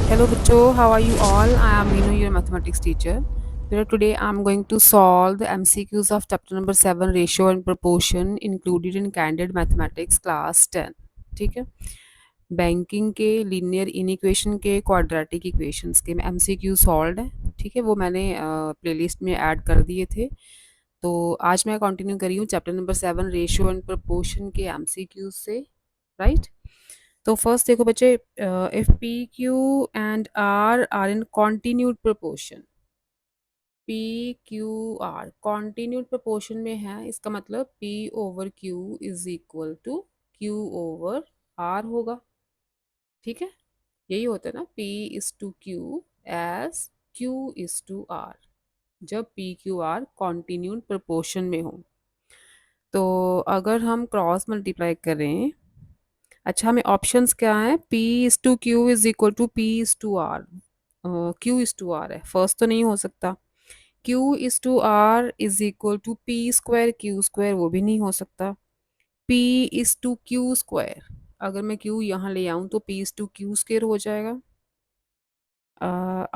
Hello, Bachcho. How are you all? I am Meenu, your mathematics teacher. Today I am going to solve the MCQs of chapter number 7, ratio and proportion, included in Candid Mathematics class 10. ठीक है, banking के linear inequation के quadratic equations के MCQ solve है. ठीक है, वो मैंने प्लेलिस्ट में ऐड कर दिए थे. तो आज मैं कंटिन्यू करी हूँ chapter number 7, ratio and proportion के MCQ से. राइट. तो फर्स्ट देखो बच्चे, if P Q and R in continued proportion. P Q R continued proportion में है, इसका मतलब P over Q is equal to Q over R होगा. ठीक है, यही होता है ना, P is to Q as Q is to R, जब P Q R continued proportion में हो. तो अगर हम क्रॉस मल्टीप्लाई करें, अच्छा हमें ऑप्शंस क्या है, P is to Q is equal to P is to R. Q is to R है, फर्स्ट तो नहीं हो सकता. Q is to R is equal to P square Q square, वो भी नहीं हो सकता. P is to Q square, अगर मैं क्यू यहाँ ले आऊँ तो P is to Q square हो जाएगा.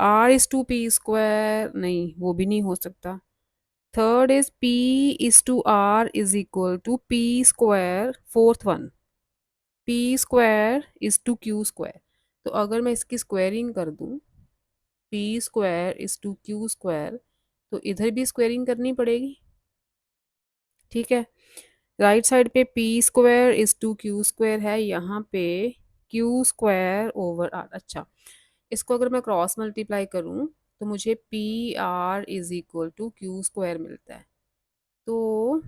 R is to P square, नहीं वो भी नहीं हो सकता. Third is P is to R is equal to P square. Fourth one, P square is to Q square. तो अगर मैं इसकी स्क्वायरिंग कर दूं, P square is to Q square, तो इधर भी स्क्वायरिंग करनी पड़ेगी. ठीक है, राइट साइड पे P square is to Q square है, यहाँ पे क्यू स्क्वायर ओवर आर. अच्छा, इसको अगर मैं क्रॉस मल्टीप्लाई करूँ तो मुझे P R is equal to Q square मिलता है. तो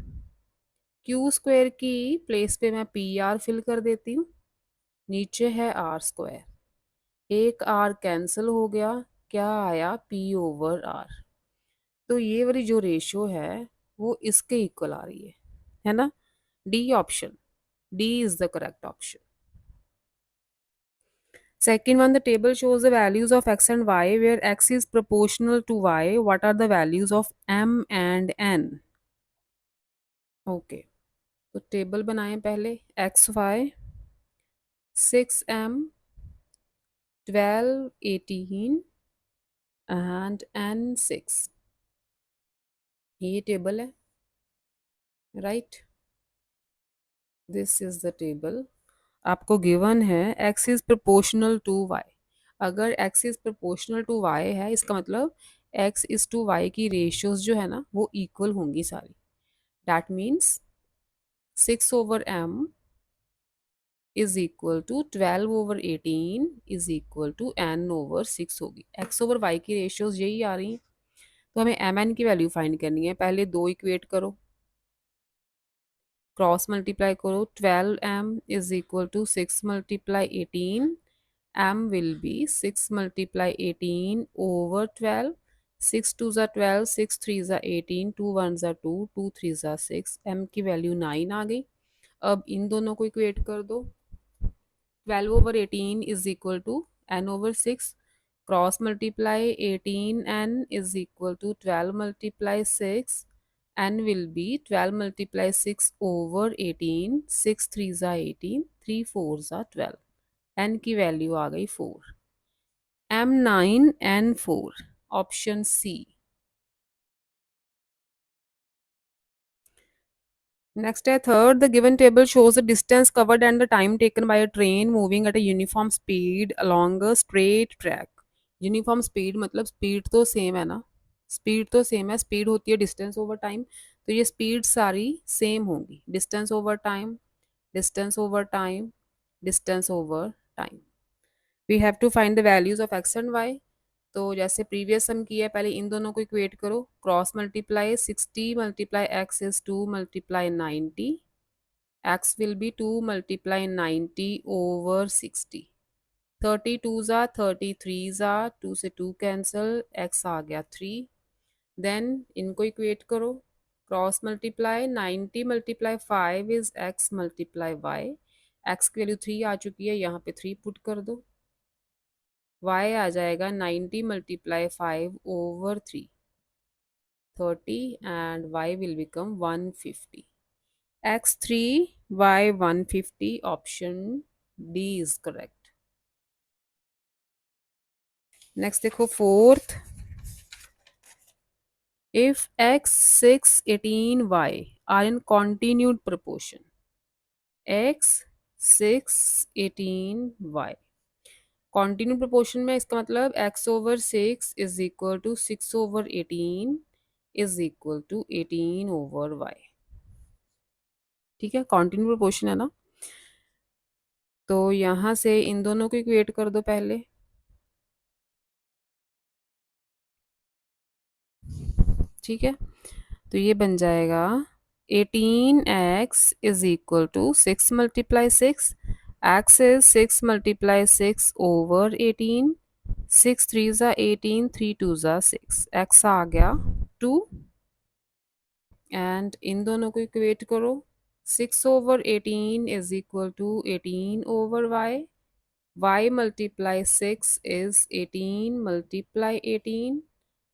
क्यू स्क्वायर की प्लेस पे मैं पी आर फिल कर देती हूँ, नीचे है आर स्क्वायर, एक आर कैंसिल हो गया, क्या आया, पी ओवर आर. तो ये वाली जो रेशियो है वो इसके इक्वल आ रही है ना. D option, D is the correct option. Second one, the table shows the values of x and y where x is proportional to y. What are the values of m and n? Okay, तो table बनाएं पहले. X Y 6m 12 18 and n 6, ये table है. Right, this is the table. आपको given है x is proportional to y. अगर x is proportional to y है, इसका मतलब x इज टू y की रेशियोज जो है ना वो इक्वल होंगी सारी. That means 6/m is equal to 12/18 is equal to n/6 होगी. x ओवर y की रेशियोज यही आ रही हैं. तो हमें एम एन की वैल्यू फाइंड करनी है. पहले दो इक्वेट करो, क्रॉस मल्टीप्लाई करो. 12m is equal to 6 × 18. m will be 6 × 18/12. 6 2 ज़ा 12, 6 3 ज़ा 18, 2 1 ज़ा 2, 2 3 ज़ा 6. m की वैल्यू 9 आ गई. अब इन दोनों को इक्वेट कर दो. 12/18 is equal to n/6. Cross multiply 18n is equal to 12 × 6. n will be 12 × 6/18. 6 3 ज़ा 18, 3 4 ज़ा 12. n की वैल्यू आ गई 4. M9 N4, option C. Next है third, the given table shows the distance covered and the time taken by a train moving at a uniform speed along a straight track. Uniform speed मतलब speed तो same है ना, speed तो same है. Speed होती है distance over time, तो ये स्पीड सारी सेम होंगी. Distance over time, distance over time, distance over time. We have to find the values of X and Y. तो जैसे प्रीवियस सम किया है, पहले इन दोनों को इक्वेट करो. Cross multiply 60 multiply x is 2 multiply 90. X will be 2 multiply 90 over 60. 32 ज़ा 33 ज़ा 2 से 2 कैंसिल, एक्स आ गया 3. देन इनको इक्वेट करो. Cross multiply 90 multiply 5 is X multiply Y. X की वैल्यू 3 आ चुकी है, यहाँ पे 3 पुट कर दो. y आ जाएगा 90 multiply 5 over 3, 30, and y will become 150. x 3, y 150. Option D is correct. Next देखो fourth, if x 6 18 y are in continued proportion, x 6 18 y continue proportion में, इसका मतलब x over 6 is equal to 6 over 18 is equal to 18 over y। ठीक है, continue proportion है ना, तो यहाँ से इन दोनों को इक्वेट कर दो पहले। ठीक है, तो ये बन जाएगा 18x is equal to 6 multiply 6, x is 6 multiply 6 over 18, 6 three ज़ा 18, 3 टू ज़ा 6, x आ गया 2, एंड इन दोनों को इक्वेट करो। 6 over 18 is equal to 18 over y multiply 6 is 18 multiply 18,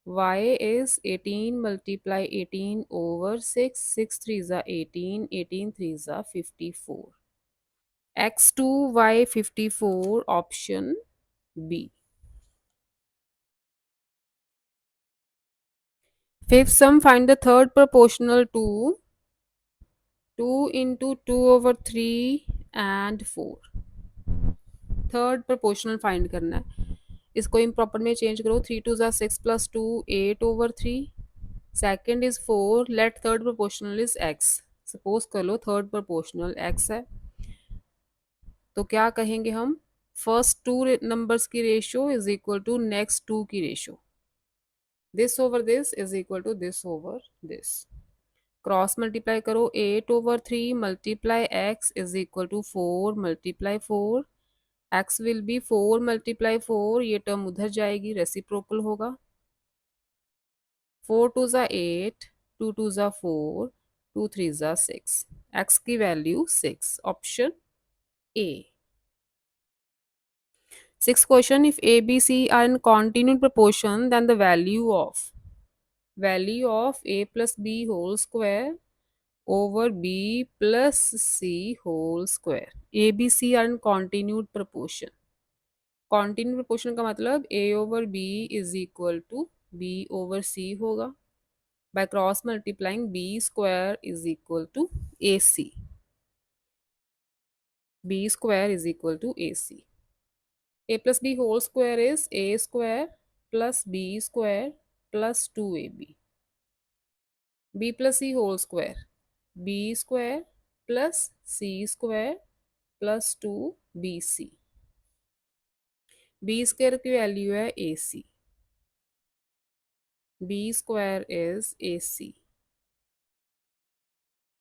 y is 18 multiply 18 over 6, 6 3 is 18, 18 3 is 54. X2 Y 54, option B. Fifth sum, find the third proportional to 2 into 2 over 3 and 4. Third proportional find करना है, इसको improper में change करो। 3 two ज़ा 6 plus 2 8 over 3, second is 4, let third proportional is x। Suppose कर लो third proportional x है, तो क्या कहेंगे हम, फर्स्ट टू नंबर्स की ratio is equal to next two की ratio, this over this is equal to this over this. Cross multiply करो, 8 over 3 multiply x is equal to 4 multiply 4, x will be 4 multiply 4, ये term उधर जाएगी, reciprocal होगा। 4 to ज़ा 8, 2 to ज़ा 4, 2 3 ज़ा 6, x की value 6, option A. Sixth question, if A, B, C are in continued proportion, then the value of A plus B whole square over B plus C whole square. A, B, C are in continued proportion. Continued proportion का मतलब A over B is equal to B over C होगा. By cross multiplying, B square is equal to AC. B square is equal to AC. A plus B whole square is A square plus B square plus 2AB. B plus C whole square, B square plus C square plus 2BC. B square की value है AC. B square is AC.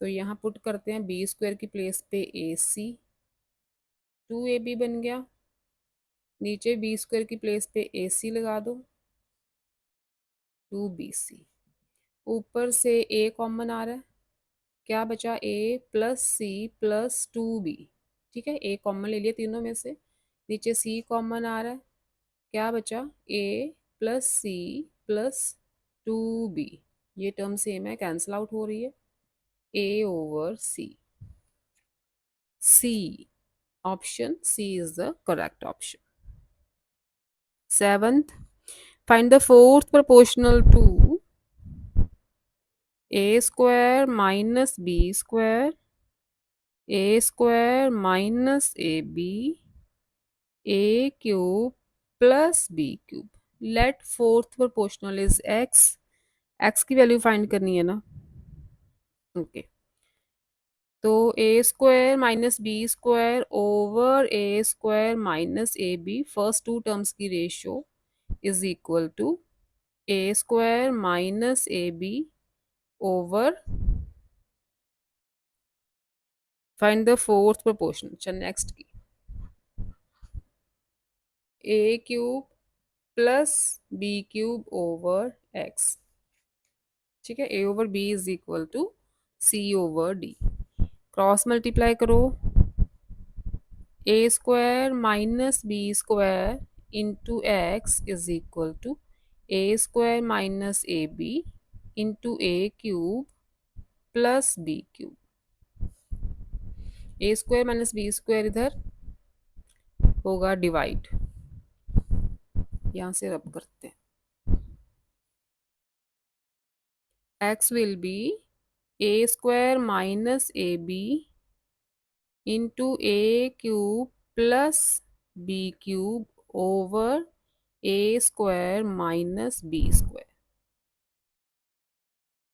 तो यहाँ put करते हैं B square की place पे AC, 2AB बन गया, नीचे B square की प्लेस पे AC लगा दो, 2BC, ऊपर से A कॉमन आ रहा है, क्या बचा, A plus C plus 2B। ठीक है, A कॉमन ले लिया तीनों में से, नीचे C कॉमन आ रहा है, क्या बचा, A plus C plus 2B, ये टर्म सेम है, कैंसिल आउट हो रही है, A over C। C, option C is the correct option. Seventh, find the fourth proportional to A square minus B square, A square minus AB, A cube plus B cube. Let fourth proportional is x, x की value find करनी है ना। Okay, तो A square minus B square over A square minus A B, first two terms की ratio is equal to A square minus A B over, find the fourth proportion. चल next की, A cube plus B cube over X. ठीक है, A over B is equal to C over D. Cross multiply करो, A square minus B square into X is equal to A square minus A B into A cube plus B cube. A square minus B square इधर होगा divide, यहाँ से रब करते हैं. x will be a square minus ab into a cube plus b cube over a square minus b square.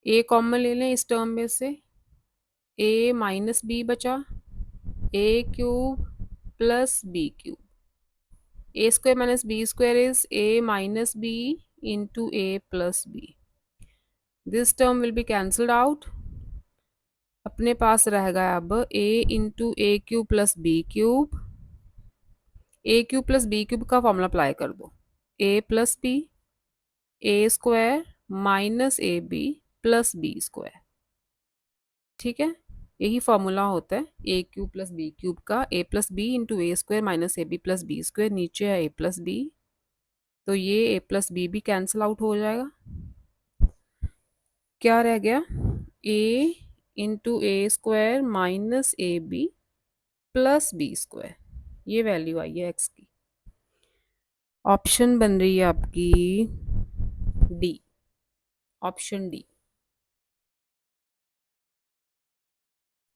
a common ले लें इस टर्म में से, a माइनस बी बचा, a cube plus B cube. a square minus b square is a minus b into a plus b. This term will be cancelled out. अपने पास रहेगा अब a into A cube plus B cube. A cube plus B cube का formula apply कर दो. a plus B, A square minus A B plus B square. ठीक है, यही formula होता है A cube plus B cube का. A plus B into A square minus A B plus B square. नीचे है ए प्लस बी, तो ये ए प्लस बी भी कैंसिल आउट हो जाएगा. क्या रह गया, A into A square minus A B plus B square. ये वैल्यू आई है एक्स की. ऑप्शन बन रही है आपकी D, option D.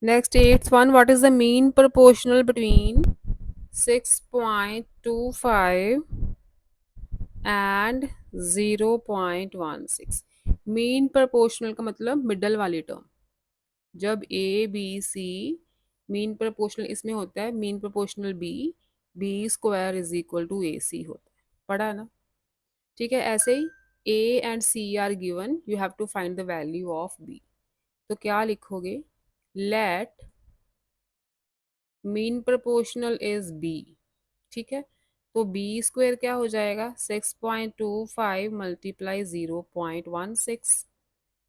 Next 8th one, what is the mean proportional between 6.25 and 0.16? Mean proportional का मतलब मिडल वाली टर्म. जब A B C mean proportional इसमें होता है, mean proportional B, B square is equal to A C होता है. पढ़ा ना. ठीक है, ऐसे ही A and C are given, you have to find the value of B. तो क्या लिखोगे, let mean proportional is B. ठीक है, तो बी स्क्वायर क्या हो जाएगा, 6.25 मल्टीप्लाई 0.16.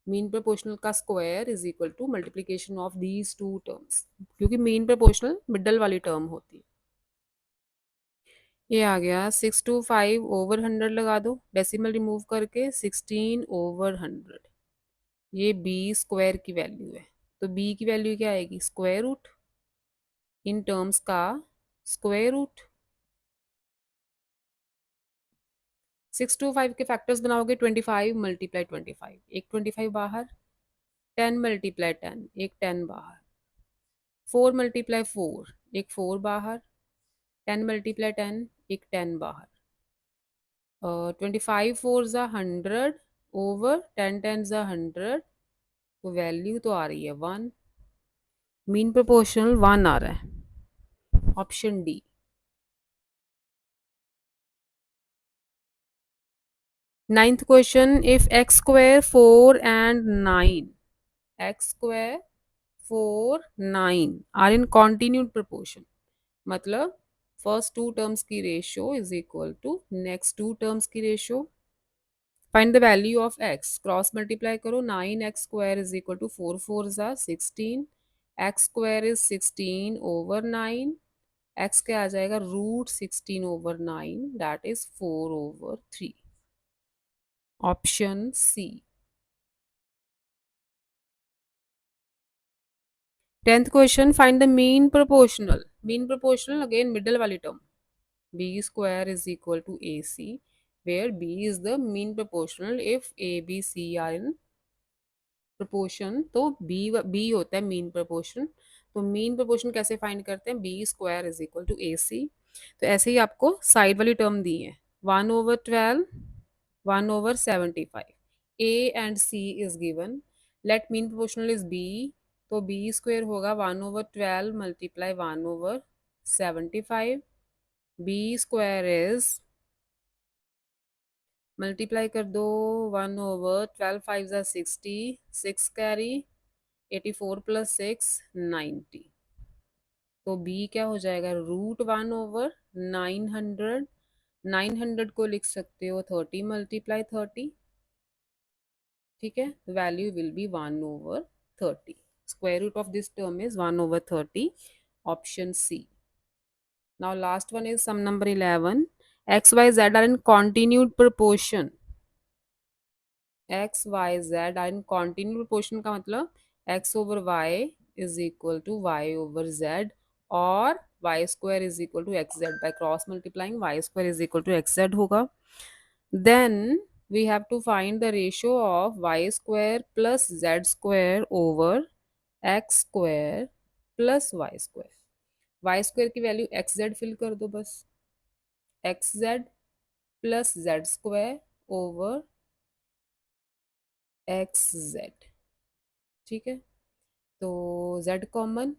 मीन प्रोपोर्शनल का square is equal to multiplication of these two terms, क्योंकि मीन प्रोपोर्शनल मिडल वाली टर्म होती है. ये आ गया 625 ओवर 100 लगा दो, डेसिमल रिमूव करके 16 ओवर 100. ये बी स्क्वायर की वैल्यू है. तो बी की वैल्यू क्या आएगी, स्क्वायर रूट, इन टर्म्स का स्क्वायर रूट. 625 के फैक्टर्स बनाओगे, 25 मल्टीप्लाई 25, एक 25 बाहर, 10 मल्टीप्लाई 10, एक 10 बाहर, 4 मल्टीप्लाई 4, एक 4 बाहर, 10 मल्टीप्लाई 10, एक 10 बाहर. 25 4 ज़ा 100 ओवर 10 10 ज़ा 100. तो वैल्यू तो आ रही है 1. मीन प्रोपोर्शनल 1 आ रहा है, option D. Ninth question, if X square 4 and 9, X square 4 9 are in continued proportion, मतलब फर्स्ट टू टर्म्स की ratio is equal to next two terms की ratio. Find the value of X, cross multiply करो. 9x square is equal to 4 4 ज़ा 16, X square is 16 over 9, X क्या आ जाएगा, root 16 over 9, that is 4 over 3. Option C. 10th question, find the mean proportional. Mean proportional again middle वाली term, B square is equal to A C, where b is the mean proportional if a b c are in proportion. तो b होता है mean proportion. तो mean proportion कैसे find करते हैं, B square is equal to A C. तो ऐसे ही आपको साइड वाली टर्म दी है, 1 over 12, 1 over 75. a and c is given, let mean proportional is b. तो b स्क्वायर होगा 1 over 12 multiply 1 over 75. b square is, multiply कर दो, 1 ओवर 12 5 ज़ा 60, 6 कैरी, 84 प्लस 6 90. तो b क्या हो जाएगा, रूट 1 ओवर 900. 900 को लिख सकते हो 30 मल्टीप्लाई 30. ठीक है, value will be 1 over 30. Square root of this term is 1 over 30. Option C. Now last one is some number 11. x y z are in continued proportion. X Y Z are in continue proportion का मतलब x over y is equal to y over z और Y square is equal to X Z, by cross multiplying Y square is equal to X Z होगा. Then we have to find the ratio of y square plus z square over x square plus y square. y square की वैल्यू xz fill कर दो बस, xz plus z square over xz. ठीक है, तो z common,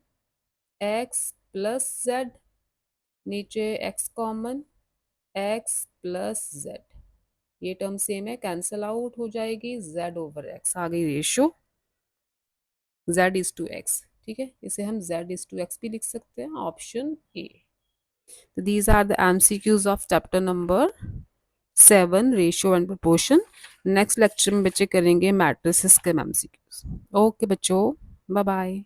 x plus z, नीचे x common, x plus z, ये टर्म सेम है, कैंसल आउट हो जाएगी, z ओवर x आ गई ratio z is to x. ठीक है, इसे हम z इज टू x भी लिख सकते हैं, ऑप्शन ए. तो these are the MCQs of chapter number 7 ratio and proportion. Next lecture में बच्चे करेंगे मैट्रिसेस के एमसीक्यूज. ओके बच्चों, बाय बाय.